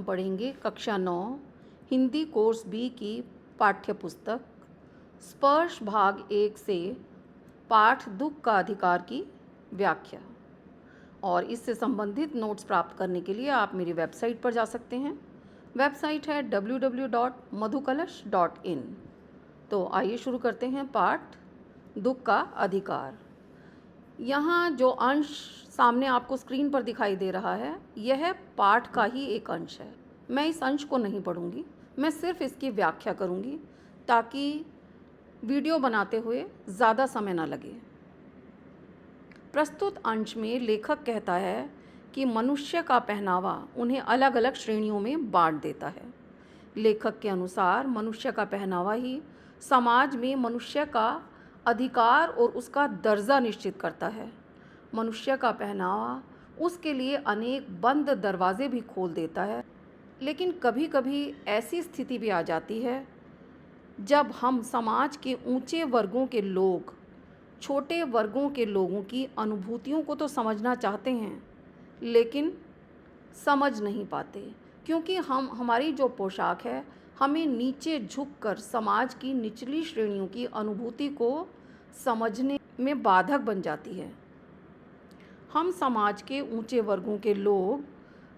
हम पढ़ेंगे कक्षा 9 हिंदी कोर्स बी की पाठ्य पुस्तक स्पर्श भाग 1 से पाठ दुख का अधिकार की व्याख्या। और इससे संबंधित नोट्स प्राप्त करने के लिए आप मेरी वेबसाइट पर जा सकते हैं। वेबसाइट है www.madhukalash.in। तो आइए शुरू करते हैं पाठ दुख का अधिकार। यहाँ जो अंश सामने आपको स्क्रीन पर दिखाई दे रहा है, यह पाठ का ही एक अंश है। मैं इस अंश को नहीं पढ़ूंगी, मैं सिर्फ इसकी व्याख्या करूंगी ताकि वीडियो बनाते हुए ज़्यादा समय ना लगे। प्रस्तुत अंश में लेखक कहता है कि मनुष्य का पहनावा उन्हें अलग अलग श्रेणियों में बांट देता है। लेखक के अनुसार मनुष्य का पहनावा ही समाज में मनुष्य का अधिकार और उसका दर्जा निश्चित करता है। मनुष्य का पहनावा उसके लिए अनेक बंद दरवाजे भी खोल देता है। लेकिन कभी कभी ऐसी स्थिति भी आ जाती है जब हम समाज के ऊंचे वर्गों के लोग छोटे वर्गों के लोगों की अनुभूतियों को तो समझना चाहते हैं, लेकिन समझ नहीं पाते, क्योंकि हमारी जो पोशाक है हमें नीचे झुककर समाज की निचली श्रेणियों की अनुभूति को समझने में बाधक बन जाती है। हम समाज के ऊंचे वर्गों के लोग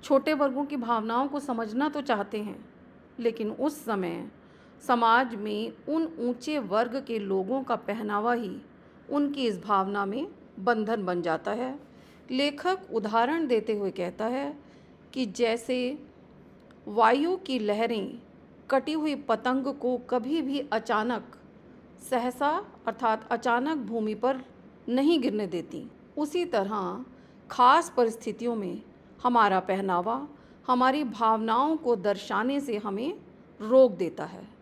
छोटे वर्गों की भावनाओं को समझना तो चाहते हैं, लेकिन उस समय समाज में उन ऊंचे वर्ग के लोगों का पहनावा ही उनकी इस भावना में बंधन बन जाता है। लेखक उदाहरण देते हुए कहता है कि जैसे वायु की लहरें कटी हुई पतंग को कभी भी अचानक सहसा अर्थात अचानक भूमि पर नहीं गिरने देती, उसी तरह खास परिस्थितियों में हमारा पहनावा हमारी भावनाओं को दर्शाने से हमें रोक देता है।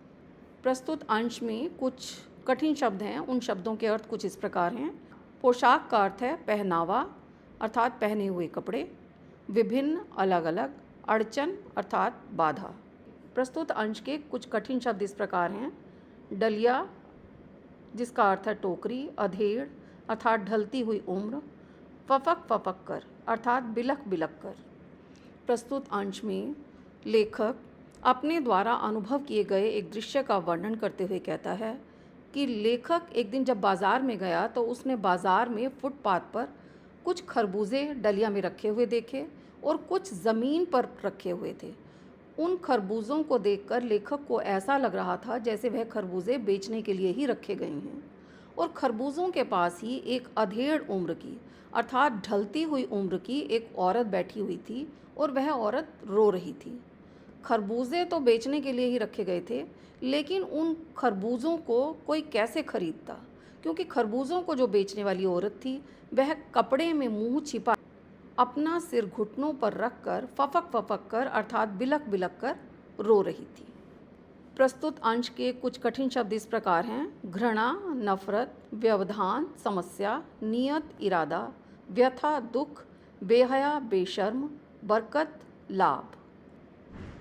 प्रस्तुत अंश में कुछ कठिन शब्द हैं, उन शब्दों के अर्थ कुछ इस प्रकार हैं। पोशाक का अर्थ है पहनावा अर्थात पहने हुए कपड़े, विभिन्न अलग अलग, अड़चन अर्थात बाधा। प्रस्तुत अंश के कुछ कठिन शब्द इस प्रकार हैं। डलिया जिसका अर्थ है टोकरी, अधेड़ अर्थात ढलती हुई उम्र, फफक फफक कर अर्थात बिलख बिलख कर। प्रस्तुत अंश में लेखक अपने द्वारा अनुभव किए गए एक दृश्य का वर्णन करते हुए कहता है कि लेखक एक दिन जब बाज़ार में गया तो उसने बाज़ार में फुटपाथ पर कुछ खरबूजे डलिया में रखे हुए देखे और कुछ ज़मीन पर रखे हुए थे। उन खरबूजों को देखकर लेखक को ऐसा लग रहा था जैसे वह खरबूजे बेचने के लिए ही रखे गए हैं, और खरबूजों के पास ही एक अधेड़ उम्र की अर्थात ढलती हुई उम्र की एक औरत बैठी हुई थी और वह औरत रो रही थी। खरबूजे तो बेचने के लिए ही रखे गए थे, लेकिन उन खरबूजों को कोई कैसे खरीदता, क्योंकि खरबूजों को जो बेचने वाली औरत थी वह कपड़े में मुंह छिपा अपना सिर घुटनों पर रखकर फफक फफक कर अर्थात बिलक बिलक कर रो रही थी। प्रस्तुत अंश के कुछ कठिन शब्द इस प्रकार हैं। घृणा, नफरत, व्यवधान, समस्या, नियत, इरादा, व्यथा, दुख, बेहया, बेशर्म, बरकत, लाभ।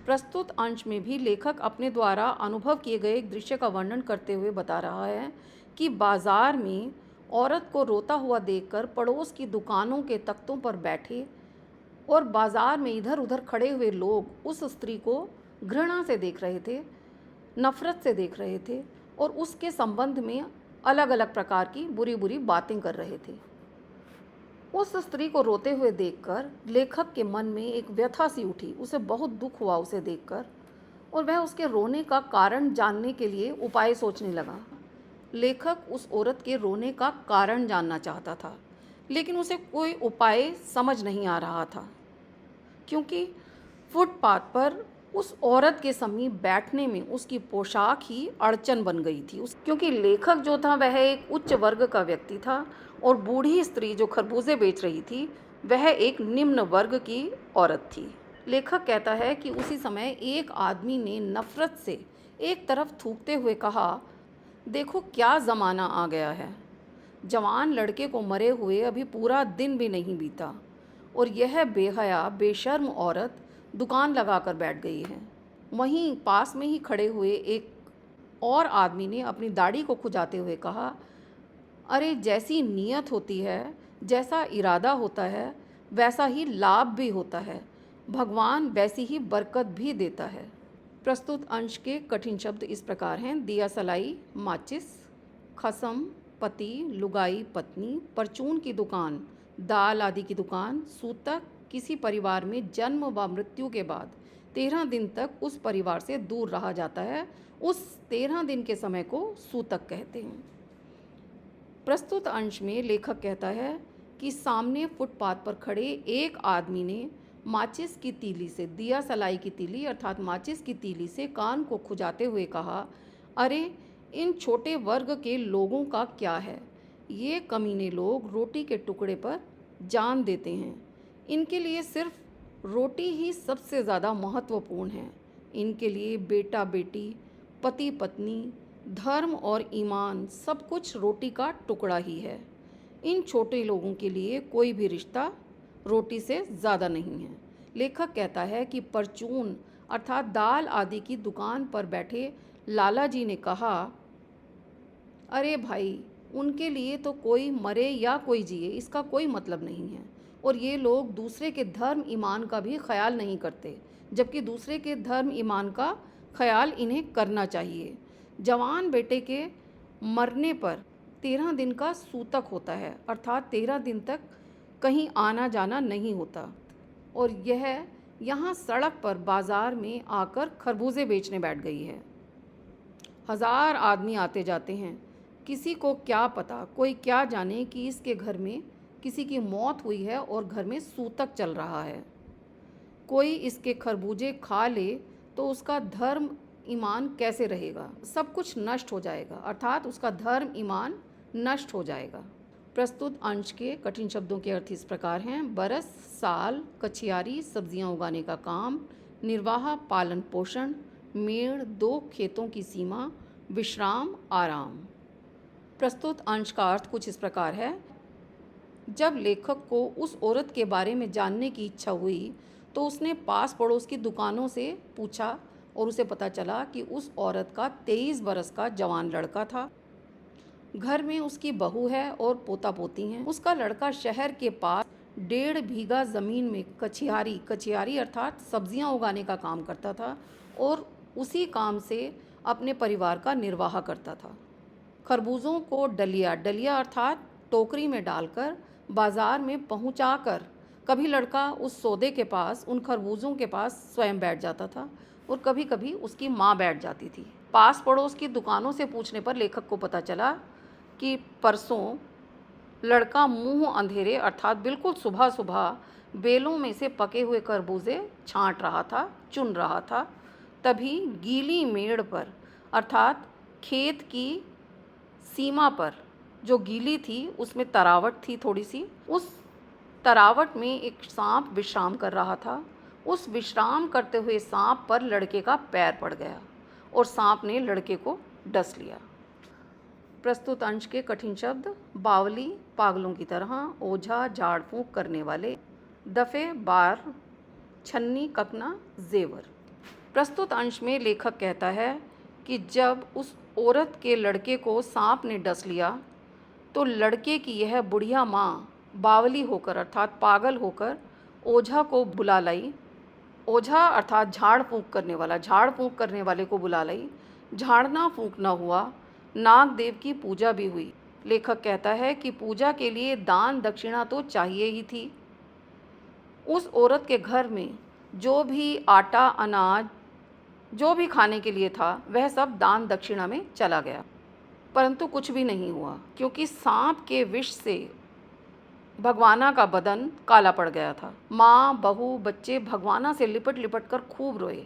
प्रस्तुत अंश में भी लेखक अपने द्वारा अनुभव किए गए एक दृश्य का वर्णन करते हुए बता रहा है कि बाजार में औरत को रोता हुआ देखकर पड़ोस की दुकानों के तख्तों पर बैठे और बाजार में इधर उधर खड़े हुए लोग उस स्त्री को घृणा से देख रहे थे, नफरत से देख रहे थे और उसके संबंध में अलग अलग प्रकार की बुरी बुरी बातें कर रहे थे। उस स्त्री को रोते हुए देखकर लेखक के मन में एक व्यथा सी उठी, उसे बहुत दुख हुआ उसे देखकर, और वह उसके रोने का कारण जानने के लिए उपाय सोचने लगा। लेखक उस औरत के रोने का कारण जानना चाहता था, लेकिन उसे कोई उपाय समझ नहीं आ रहा था, क्योंकि फुटपाथ पर उस औरत के समीप बैठने में उसकी पोशाक ही अड़चन बन गई थी। क्योंकि लेखक जो था वह एक उच्च वर्ग का व्यक्ति था और बूढ़ी स्त्री जो खरबूजे बेच रही थी वह एक निम्न वर्ग की औरत थी। लेखक कहता है कि उसी समय एक आदमी ने नफरत से एक तरफ थूकते हुए कहा, देखो क्या ज़माना आ गया है। जवान लड़के को मरे हुए अभी पूरा दिन भी नहीं बीता और यह बेहया बेशर्म औरत दुकान लगाकर बैठ गई है। वहीं पास में ही खड़े हुए एक और आदमी ने अपनी दाढ़ी को खुजाते हुए कहा, अरे जैसी नीयत होती है, जैसा इरादा होता है, वैसा ही लाभ भी होता है। भगवान वैसी ही बरकत भी देता है। प्रस्तुत अंश के कठिन शब्द इस प्रकार हैं: दिया सलाई माचिस, खसम पति लुगाई पत्नी, परचून की दुकान दाल आदि की दुकान, सूतक किसी परिवार में जन्म व मृत्यु के बाद 13 दिन तक उस परिवार से दूर रहा जाता है, उस 13 दिन के समय को सूतक कहते हैं। प्रस्तुत अंश में लेखक कहता है कि सामने फुटपाथ पर खड़े एक आदमी ने माचिस की तीली से, दिया सलाई की तीली अर्थात माचिस की तीली से कान को खुजाते हुए कहा, अरे इन छोटे वर्ग के लोगों का क्या है, ये कमीने लोग रोटी के टुकड़े पर जान देते हैं। इनके लिए सिर्फ रोटी ही सबसे ज़्यादा महत्वपूर्ण है। इनके लिए बेटा बेटी, पति पत्नी, धर्म और ईमान सब कुछ रोटी का टुकड़ा ही है। इन छोटे लोगों के लिए कोई भी रिश्ता रोटी से ज़्यादा नहीं है। लेखक कहता है कि परचून अर्थात दाल आदि की दुकान पर बैठे लाला जी ने कहा, अरे भाई, उनके लिए तो कोई मरे या कोई जिए इसका कोई मतलब नहीं है, और ये लोग दूसरे के धर्म ईमान का भी ख्याल नहीं करते, जबकि दूसरे के धर्म ईमान का ख्याल इन्हें करना चाहिए। जवान बेटे के मरने पर 13 दिन का सूतक होता है, अर्थात 13 दिन तक कहीं आना जाना नहीं होता, और यह यहाँ सड़क पर बाज़ार में आकर खरबूजे बेचने बैठ गई है। 1000 आदमी आते जाते हैं, किसी को क्या पता, कोई क्या जाने कि इसके घर में किसी की मौत हुई है और घर में सूतक चल रहा है। कोई इसके खरबूजे खा ले तो उसका धर्म ईमान कैसे रहेगा, सब कुछ नष्ट हो जाएगा, अर्थात उसका धर्म ईमान नष्ट हो जाएगा। प्रस्तुत अंश के कठिन शब्दों के अर्थ इस प्रकार हैं: बरस, साल, कछियारी, सब्जियां उगाने का काम, निर्वाह, पालन पोषण, मेड़, 2 खेतों की सीमा, विश्राम, आराम। प्रस्तुत अंश का अर्थ कुछ इस प्रकार है: जब लेखक को उस औरत के बारे में जानने की इच्छा हुई तो उसने पास पड़ोस की दुकानों से पूछा और उसे पता चला कि उस औरत का 23 बरस का जवान लड़का था। घर में उसकी बहू है और पोता पोती हैं। उसका लड़का शहर के पास 1.5 बीघा ज़मीन में कछियारी अर्थात सब्जियां उगाने का काम करता था और उसी काम से अपने परिवार का निर्वाह करता था। खरबूजों को डलिया अर्थात टोकरी में डालकर बाज़ार में पहुंचाकर कभी लड़का उस सौदे के पास, उन खरबूजों के पास स्वयं बैठ जाता था और कभी कभी उसकी माँ बैठ जाती थी। पास पड़ोस की दुकानों से पूछने पर लेखक को पता चला कि परसों लड़का मुंह अंधेरे अर्थात बिल्कुल सुबह सुबह बेलों में से पके हुए खरबूजे छांट रहा था, चुन रहा था। तभी गीली मेड़ पर अर्थात खेत की सीमा पर जो गीली थी उसमें तरावट थी थोड़ी सी, उस तरावट में एक सांप विश्राम कर रहा था। उस विश्राम करते हुए सांप पर लड़के का पैर पड़ गया और सांप ने लड़के को डस लिया। प्रस्तुत अंश के कठिन शब्द: बावली, पागलों की तरह, ओझा, झाड़ फूंक करने वाले, दफे, बार, छन्नी, ककना, जेवर। प्रस्तुत अंश में लेखक कहता है कि जब उस औरत के लड़के को सांप ने डस लिया तो लड़के की यह बुढ़िया माँ बावली होकर अर्थात पागल होकर ओझा को बुला लाई। ओझा अर्थात झाड़ फूंक करने वाले को बुला लाई। झाड़ना फूंकना हुआ, नाग देव की पूजा भी हुई। लेखक कहता है कि पूजा के लिए दान दक्षिणा तो चाहिए ही थी। उस औरत के घर में जो भी आटा, अनाज, जो भी खाने के लिए था वह सब दान दक्षिणा में चला गया, परंतु कुछ भी नहीं हुआ, क्योंकि सांप के विष से भगवाना का बदन काला पड़ गया था। माँ, बहू, बच्चे भगवाना से लिपट लिपट कर खूब रोए,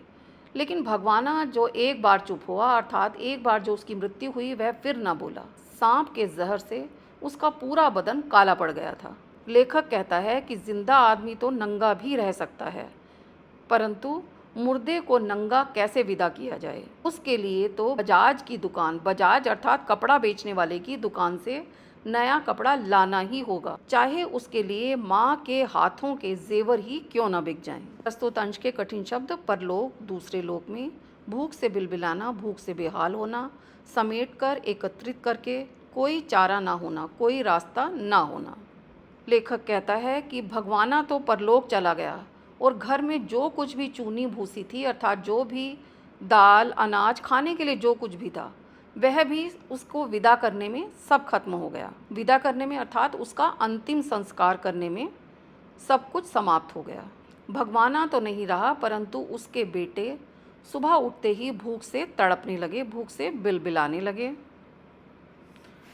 लेकिन भगवाना जो एक बार चुप हुआ अर्थात एक बार जो उसकी मृत्यु हुई वह फिर न बोला। सांप के जहर से उसका पूरा बदन काला पड़ गया था। लेखक कहता है कि जिंदा आदमी तो नंगा भी रह सकता है, परंतु मुर्दे को नंगा कैसे विदा किया जाए, उसके लिए तो बजाज की दुकान, बजाज अर्थात कपड़ा बेचने वाले की दुकान से नया कपड़ा लाना ही होगा, चाहे उसके लिए माँ के हाथों के जेवर ही क्यों न बिक जाएं। प्रस्तुत अंश के कठिन शब्द: परलोक, दूसरे लोक में, भूख से बिलबिलाना, भूख से बेहाल होना, समेट कर एकत्रित करके, कोई चारा ना होना, कोई रास्ता ना होना। लेखक कहता है कि भगवाना तो परलोक चला गया और घर में जो कुछ भी चूनी भूसी थी, अर्थात जो भी दाल अनाज खाने के लिए जो कुछ भी था, वह भी उसको विदा करने में सब खत्म हो गया। विदा करने में अर्थात उसका अंतिम संस्कार करने में सब कुछ समाप्त हो गया। भगवाना तो नहीं रहा, परंतु उसके बेटे सुबह उठते ही भूख से तड़पने लगे, भूख से बिलबिलाने लगे।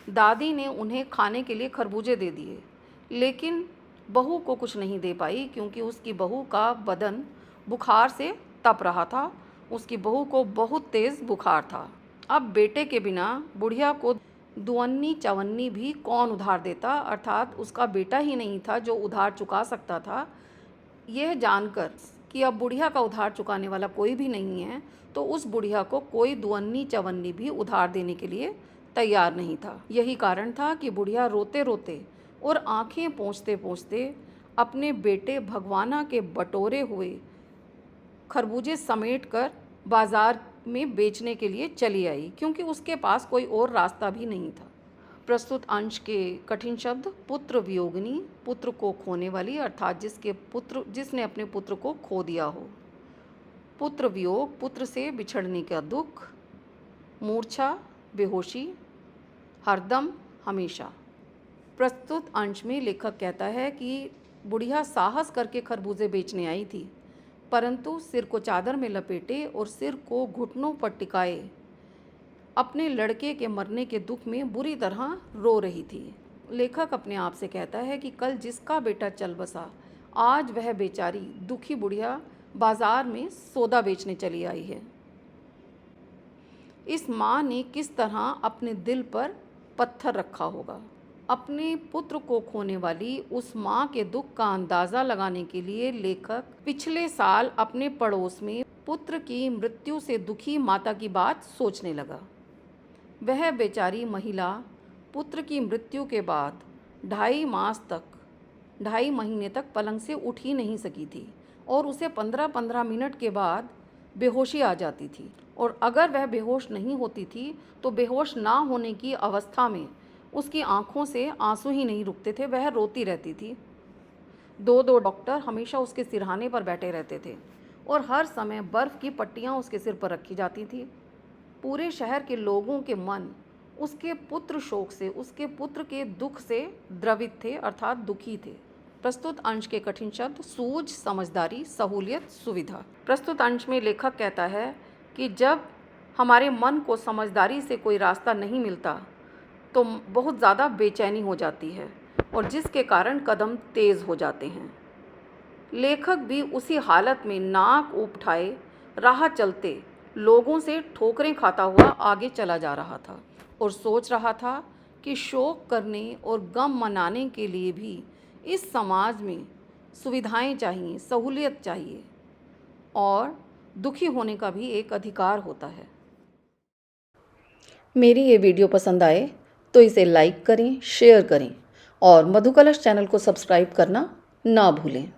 दादी ने उन्हें खाने के लिए खरबूजे दे दिए, लेकिन बहू को कुछ नहीं दे पाई, क्योंकि उसकी बहू का बदन बुखार से तप रहा था। उसकी बहू को बहुत तेज़ बुखार था। अब बेटे के बिना बुढ़िया को दुअन्नी चवन्नी भी कौन उधार देता, अर्थात उसका बेटा ही नहीं था जो उधार चुका सकता था। यह जानकर कि अब बुढ़िया का उधार चुकाने वाला कोई भी नहीं है, तो उस बुढ़िया को कोई दुअन्नी चवन्नी भी उधार देने के लिए तैयार नहीं था। यही कारण था कि बुढ़िया रोते रोते और आंखें पोंछते पोंछते अपने बेटे भगवाना के बटोरे हुए खरबूजे समेट कर बाजार में बेचने के लिए चली आई, क्योंकि उसके पास कोई और रास्ता भी नहीं था। प्रस्तुत अंश के कठिन शब्द पुत्र वियोगिनी, पुत्र को खोने वाली, अर्थात जिसने अपने पुत्र को खो दिया हो। पुत्र वियोग, पुत्र से बिछड़ने का दुख। मूर्छा, बेहोशी, हरदम, हमेशा। प्रस्तुत अंश में लेखक कहता है कि बुढ़िया साहस करके खरबूजे बेचने आई थी, परंतु सिर को चादर में लपेटे और सिर को घुटनों पर टिकाए अपने लड़के के मरने के दुख में बुरी तरह रो रही थी। लेखक अपने आप से कहता है कि कल जिसका बेटा चल बसा, आज वह बेचारी दुखी बुढ़िया बाजार में सौदा बेचने चली आई है। इस माँ ने किस तरह अपने दिल पर पत्थर रखा होगा। अपने पुत्र को खोने वाली उस माँ के दुख का अंदाज़ा लगाने के लिए लेखक पिछले साल अपने पड़ोस में पुत्र की मृत्यु से दुखी माता की बात सोचने लगा। वह बेचारी महिला पुत्र की मृत्यु के बाद 2.5 महीने तक पलंग से उठ ही नहीं सकी थी, और उसे 15-15 मिनट के बाद बेहोशी आ जाती थी, और अगर वह बेहोश नहीं होती थी तो बेहोश ना होने की अवस्था में उसकी आंखों से आंसू ही नहीं रुकते थे, वह रोती रहती थी। 2 डॉक्टर हमेशा उसके सिरहाने पर बैठे रहते थे और हर समय बर्फ़ की पट्टियाँ उसके सिर पर रखी जाती थी। पूरे शहर के लोगों के मन उसके पुत्र शोक से, उसके पुत्र के दुख से द्रवित थे, अर्थात दुखी थे। प्रस्तुत अंश के कठिन शब्द सूझ, समझदारी, सहूलियत, सुविधा। प्रस्तुत अंश में लेखक कहता है कि जब हमारे मन को समझदारी से कोई रास्ता नहीं मिलता तो बहुत ज़्यादा बेचैनी हो जाती है, और जिसके कारण कदम तेज़ हो जाते हैं। लेखक भी उसी हालत में नाक उठाए राह चलते लोगों से ठोकरें खाता हुआ आगे चला जा रहा था, और सोच रहा था कि शोक करने और गम मनाने के लिए भी इस समाज में सुविधाएं चाहिए, सहूलियत चाहिए, और दुखी होने का भी एक अधिकार होता है। मेरी ये वीडियो पसंद आए तो इसे लाइक करें, शेयर करें, और मधुकलश चैनल को सब्सक्राइब करना ना भूलें।